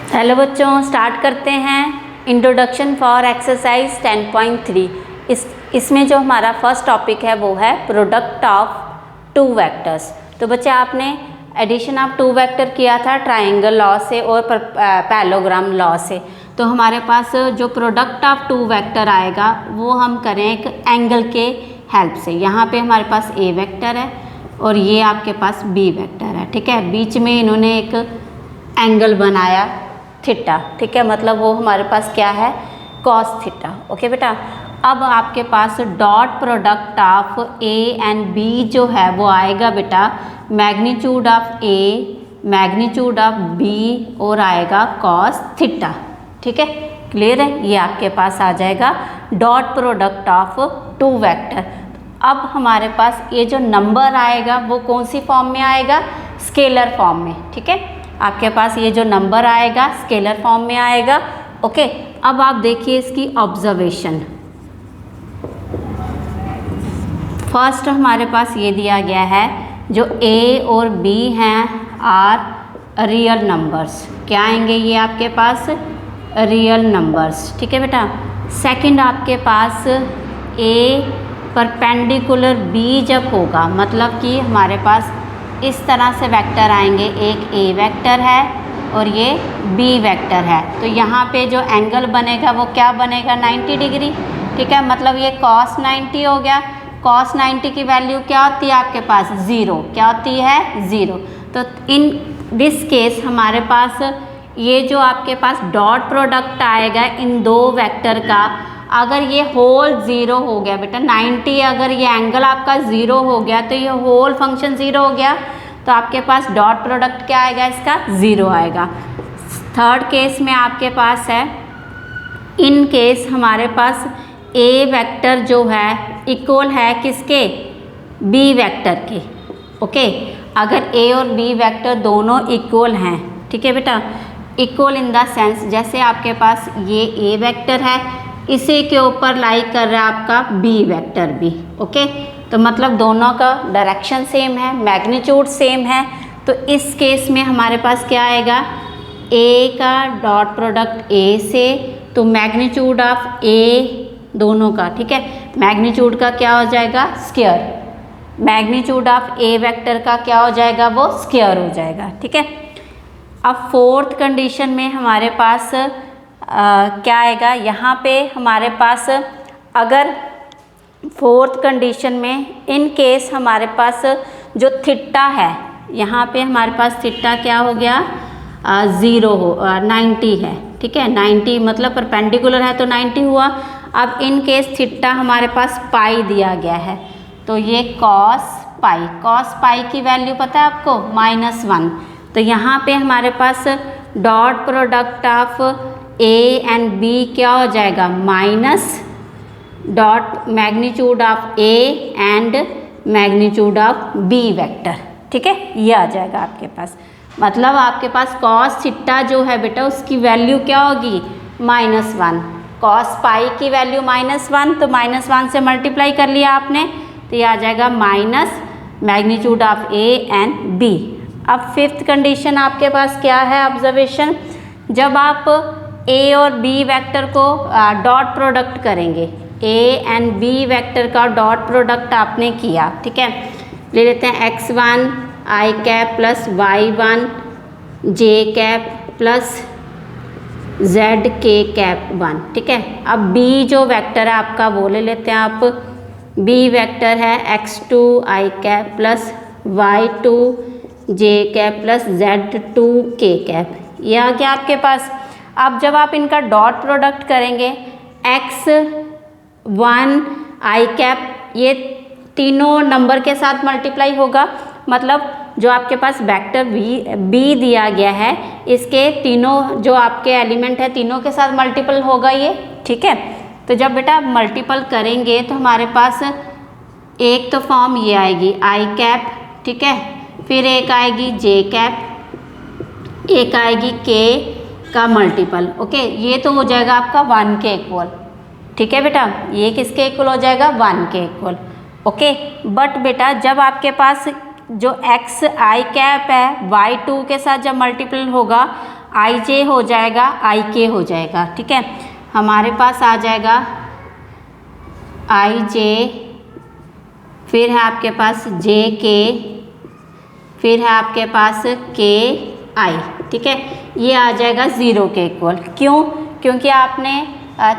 Hello बच्चों, start करते हैं इंट्रोडक्शन फॉर एक्सरसाइज 10.3। इसमें जो हमारा फर्स्ट टॉपिक है वो है प्रोडक्ट ऑफ टू वेक्टर्स। तो बच्चे आपने एडिशन ऑफ टू वेक्टर किया था ट्रायंगल लॉ से और पैरेललोग्राम लॉ से। तो हमारे पास जो प्रोडक्ट ऑफ टू वेक्टर आएगा वो हम करें एक एंगल के हेल्प से। यहाँ पे हमारे पास ए वेक्टर है और ये आपके पास बी वेक्टर है, ठीक है। बीच में इन्होंने एक एंगल बनाया थीटा, ठीक है, मतलब वो हमारे पास क्या है, कॉस थीटा। ओके बेटा, अब आपके पास dot product of A and B जो है वो आएगा बेटा magnitude of A, magnitude of B और आएगा कॉस थीटा, ठीक है। क्लियर है, ये आपके पास आ जाएगा dot product of two vector. अब हमारे पास ये जो नंबर आएगा वो कौन सी फॉर्म में आएगा, स्केलर फॉर्म में, ठीक है। आपके पास ये जो नंबर आएगा स्केलर फॉर्म में आएगा। ओके, अब आप देखिए इसकी ऑब्जर्वेशन। फर्स्ट हमारे पास ये दिया गया है जो ए और बी हैं आर रियल नंबर्स। क्या आएंगे ये आपके पास, रियल नंबर्स, ठीक है बेटा। सेकंड आपके पास ए परपेंडिकुलर बी जब होगा, मतलब कि हमारे पास इस तरह से वेक्टर आएंगे, एक ए वेक्टर है और ये बी वेक्टर है। तो यहाँ पे जो एंगल बनेगा वो क्या बनेगा, 90 डिग्री, ठीक है। मतलब ये कॉस 90 हो गया। कॉस 90 की वैल्यू क्या होती है आपके पास, ज़ीरो। क्या होती है, ज़ीरो। तो इन दिस केस हमारे पास ये जो आपके पास डॉट प्रोडक्ट आएगा इन दो वेक्टर का, अगर ये होल ज़ीरो हो गया बेटा, 90 अगर ये एंगल आपका ज़ीरो हो गया तो ये होल फंक्शन ज़ीरो हो गया, तो आपके पास डॉट प्रोडक्ट क्या आएगा, इसका ज़ीरो आएगा। थर्ड केस में आपके पास है, इन केस हमारे पास ए वेक्टर जो है इक्वल है किसके, बी वेक्टर के। ओके, अगर ए और बी वेक्टर दोनों इक्वल हैं, ठीक है बेटा, इक्वल इन द सेंस जैसे आपके पास ये ए वेक्टर है, इसी के ऊपर लाई कर रहा है आपका बी वेक्टर भी। ओके, तो मतलब दोनों का डायरेक्शन सेम है, मैग्नीट्यूड सेम है। तो इस केस में हमारे पास क्या आएगा, ए का डॉट प्रोडक्ट ए से, तो मैग्नीट्यूड ऑफ ए दोनों का, ठीक है, मैग्नीट्यूड का क्या हो जाएगा, square. Magnitude of A vector का क्या हो जाएगा, वो स्क्वायर हो जाएगा, ठीक है। अब फोर्थ कंडीशन में हमारे पास क्या आएगा, यहाँ पे हमारे पास अगर फोर्थ कंडीशन में इन केस हमारे पास जो थीटा है, यहाँ पे हमारे पास थीटा क्या हो गया, ज़ीरो हो 90 है, ठीक है। 90 मतलब परपेंडिकुलर है तो 90 हुआ। अब इन केस थीटा हमारे पास पाई दिया गया है, तो ये कॉस पाई, कॉस पाई की वैल्यू पता है आपको, -1। तो यहाँ पे हमारे पास dot product of A and B क्या हो जाएगा, minus dot magnitude of A and magnitude of B vector, ठीक है, ये आ जाएगा आपके पास। मतलब आपके पास कॉस थीटा जो है बेटा उसकी वैल्यू क्या होगी, -1। कॉस पाई की वैल्यू -1, तो -1 से मल्टीप्लाई कर लिया आपने, तो ये आ जाएगा minus magnitude of A and B. अब फिफ्थ कंडीशन आपके पास क्या है, ऑब्जर्वेशन। जब आप ए और बी वेक्टर को डॉट प्रोडक्ट करेंगे, ए एंड बी वेक्टर का डॉट प्रोडक्ट आपने किया, ठीक है, ले लेते हैं x1 i cap plus y1 j cap plus z k cap 1, ठीक है। अब b जो वेक्टर है आपका वो ले लेते हैं आप, b वेक्टर है x2 i cap plus y2 j cap plus z2 k cap, ये आ गया आपके पास। अब जब आप इनका डॉट प्रोडक्ट करेंगे, x1 i कैप ये तीनों नंबर के साथ मल्टीप्लाई होगा, मतलब जो आपके पास वेक्टर b दिया गया है इसके तीनों जो आपके एलिमेंट है तीनों के साथ मल्टीपल होगा ये, ठीक है। तो जब बेटा मल्टीपल करेंगे तो हमारे पास एक तो फॉर्म ये आएगी i कैप, ठीक है, फिर एक आएगी j कैप, एक आएगी k का मल्टीपल। ओके, ये तो हो जाएगा आपका 1 के इक्वल, ठीक है बेटा, ये किसके इक्वल हो जाएगा, 1 के इक्वल। ओके, बट बेटा जब आपके पास जो x i कैप है y2 के साथ जब मल्टीपल होगा, आई जे हो जाएगा, आई के हो जाएगा, ठीक है। हमारे पास आ जाएगा आई जे, फिर है आपके पास जे के, फिर है आपके पास के आई, ठीक है। ये आ जाएगा 0 के इक्वल। क्यों? क्योंकि आपने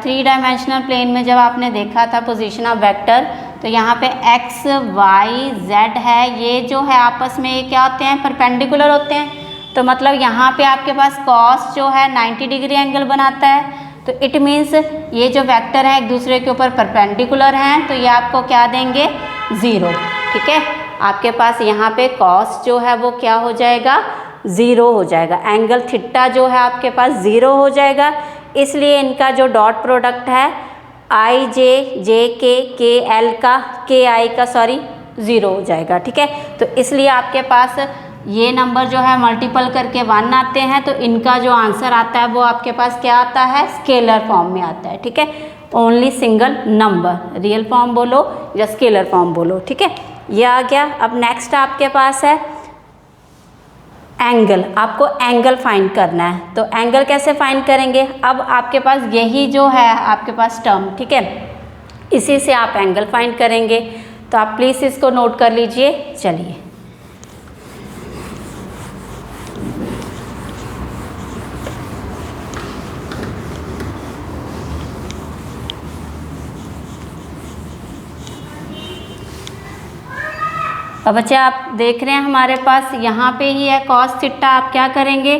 3 डायमेंशनल प्लेन में जब आपने देखा था पोजीशन ऑफ वेक्टर, तो यहाँ पे x y z है, ये जो है आपस में ये क्या होते हैं, परपेंडिकुलर होते हैं। तो मतलब यहाँ पे आपके पास cos जो है 90 डिग्री एंगल बनाता है, तो इट मीन्स ये जो वेक्टर है एक दूसरे के ऊपर परपेंडिकुलर हैं, तो ये आपको क्या देंगे, 0, ठीक है। आपके पास यहाँ पे cos जो है वो क्या हो जाएगा, 0 हो जाएगा। एंगल थीटा जो है आपके पास 0 हो जाएगा, इसलिए इनका जो डॉट प्रोडक्ट है आई जे के एल का, के आई का, सॉरी, 0 हो जाएगा, ठीक है। तो इसलिए आपके पास ये नंबर जो है मल्टीपल करके 1 आते हैं, तो इनका जो आंसर आता है वो आपके पास क्या आता है, स्केलर फॉर्म में आता है, ठीक है। Only single number, real form बोलो या स्केलर फॉर्म बोलो, ठीक है। ये आ गया। अब नेक्स्ट आपके पास है एंगल। आपको एंगल फाइंड करना है, तो एंगल कैसे फाइंड करेंगे, अब आपके पास यही जो है आपके पास टर्म, ठीक है, इसी से आप एंगल फाइंड करेंगे। तो आप प्लीज़ इसको नोट कर लीजिए। चलिए, अब बच्चे आप देख रहे हैं हमारे पास यहाँ पे ही है cos थीटा। आप क्या करेंगे,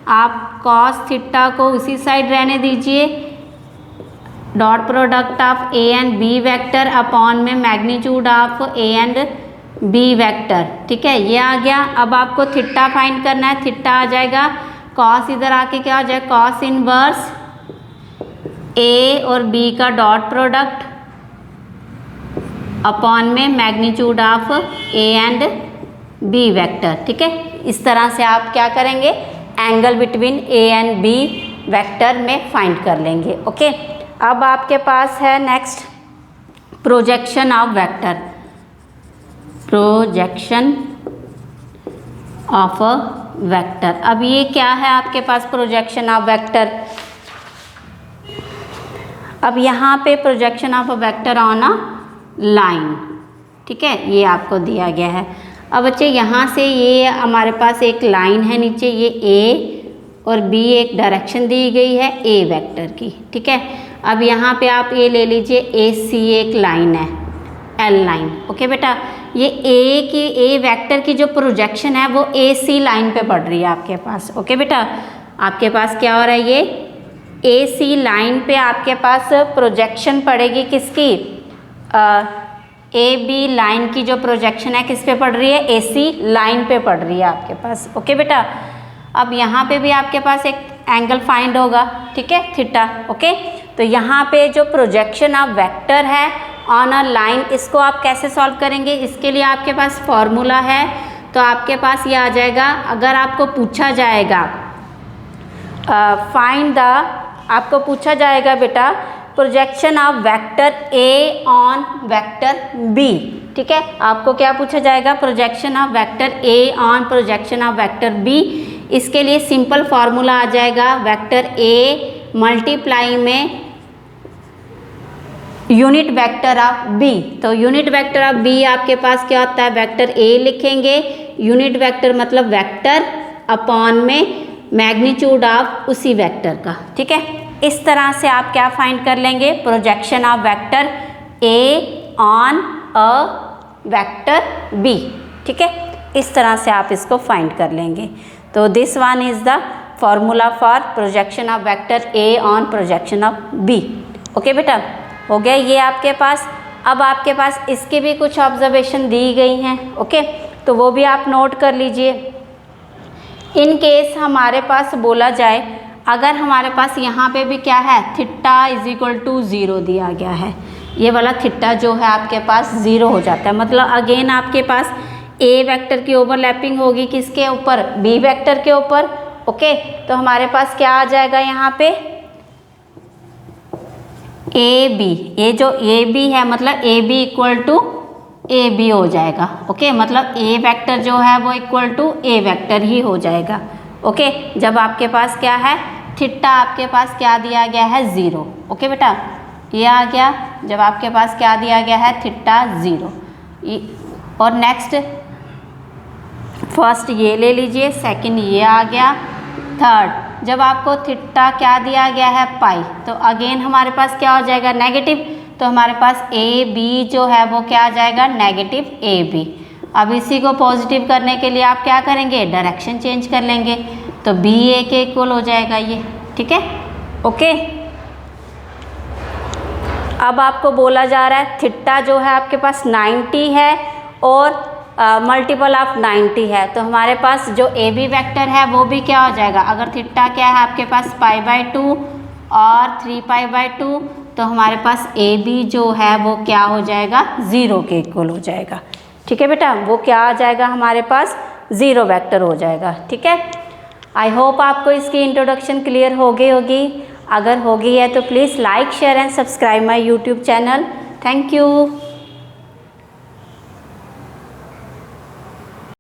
आप cos थीटा को उसी साइड रहने दीजिए, dot product of A and B vector upon में magnitude of A and B vector, ठीक है। ये आ गया। अब आपको थीटा फाइंड करना है। थीटा आ जाएगा cos, इधर आके क्या हो जाएगा, cos इनवर्स ए और बी का डॉट प्रोडक्ट अपॉन में magnitude of A and B vector, ठीक है। इस तरह से आप क्या करेंगे, angle between A and B vector में फाइंड कर लेंगे, ओके। अब आपके पास है next projection of vector, projection of a vector. अब ये क्या है आपके पास प्रोजेक्शन ऑफ वेक्टर, अब यहाँ पे projection of a vector on a line, ठीक है, ये आपको दिया गया है। अब बच्चे यहाँ से ये हमारे पास एक लाइन है नीचे, ये ए और बी एक डायरेक्शन दी गई है ए वेक्टर की, ठीक है। अब यहाँ पे आप ये ले लीजिए ए सी एक लाइन है, एल लाइन, ओके बेटा। ये ए वेक्टर की जो प्रोजेक्शन है वो ए सी लाइन पे पड़ रही है आपके पास, ओके बेटा। आपके पास क्या हो रहा है, ये ए सी लाइन पे आपके पास प्रोजेक्शन पड़ेगी किसकी, ए बी लाइन की जो प्रोजेक्शन है किस पे पड़ रही है, ए सी लाइन पे पड़ रही है आपके पास, ओके बेटा। अब यहाँ पे भी आपके पास एक एंगल फाइंड होगा, ठीक है, थीटा, ओके। तो यहाँ पे जो प्रोजेक्शन ऑफ वेक्टर है ऑन अ लाइन, इसको आप कैसे सॉल्व करेंगे, इसके लिए आपके पास फॉर्मूला है। तो आपके पास ये आ जाएगा, अगर आपको पूछा जाएगा फाइंड द, आपको पूछा जाएगा बेटा projection of vector A on vector B, ठीक है। आपको क्या पूछा जाएगा, projection of vector A on projection of vector B. इसके लिए सिंपल फार्मूला आ जाएगा, वेक्टर ए मल्टीप्लाई में यूनिट वेक्टर ऑफ बी। तो यूनिट वेक्टर ऑफ बी आपके पास क्या होता है, वेक्टर ए लिखेंगे, यूनिट वेक्टर मतलब वेक्टर अपॉन में मैग्नीट्यूड ऑफ उसी वेक्टर का, ठीक है। इस तरह से आप क्या फाइंड कर लेंगे, projection of vector A on a vector B, ठीक है। इस तरह से आप इसको फाइंड कर लेंगे। तो this one is the formula for projection of vector A on projection of B, okay बेटा। हो गया ये आपके पास। अब आपके पास इसके भी कुछ ऑब्जर्वेशन दी गई हैं, ओके, तो वो भी आप नोट कर लीजिए। इन केस हमारे पास बोला जाए, अगर हमारे पास यहाँ पे भी क्या है, थीटा इज इक्वल टू 0 दिया गया है, ये वाला थीटा जो है आपके पास 0 हो जाता है, मतलब अगेन आपके पास ए वेक्टर की ओवरलैपिंग होगी किसके ऊपर, बी वेक्टर के ऊपर, ओके। तो हमारे पास क्या आ जाएगा यहाँ पे, ए बी, ये जो ए बी है मतलब A B equal to A B हो जाएगा, ओके। मतलब ए वेक्टर जो है वो इक्वल टू ए वेक्टर ही हो जाएगा, ओके, जब आपके पास क्या है, थीटा आपके पास क्या दिया गया है, 0। ओके बेटा, ये आ गया। जब आपके पास क्या दिया गया है, थीटा 0। और नेक्स्ट फर्स्ट ये ले लीजिए, सेकंड ये आ गया, थर्ड जब आपको थीटा क्या दिया गया है, पाई, तो अगेन हमारे पास क्या हो जाएगा, नेगेटिव। तो हमारे पास ए बी जो है वो क्या आ जाएगा, नेगेटिव ए बी। अब इसी को पॉजिटिव करने के लिए आप क्या करेंगे, डायरेक्शन चेंज कर लेंगे, तो बी ए के इक्वल हो जाएगा ये। ठीक है, ओके। अब आपको बोला जा रहा है थीटा जो है आपके पास 90 है और मल्टीपल ऑफ 90 है, तो हमारे पास जो ए बी वैक्टर है वो भी क्या हो जाएगा, अगर थीटा क्या है आपके पास π/2 और 3π/2, तो हमारे पास ए बी जो है वो क्या हो जाएगा, 0 के इक्वल हो जाएगा। ठीक है बेटा, वो क्या आ जाएगा, हमारे पास 0 वेक्टर हो जाएगा। ठीक है, आई होप आपको इसकी इंट्रोडक्शन क्लियर हो गई होगी। अगर हो गई है तो please like share and subscribe my YouTube channel. Thank you.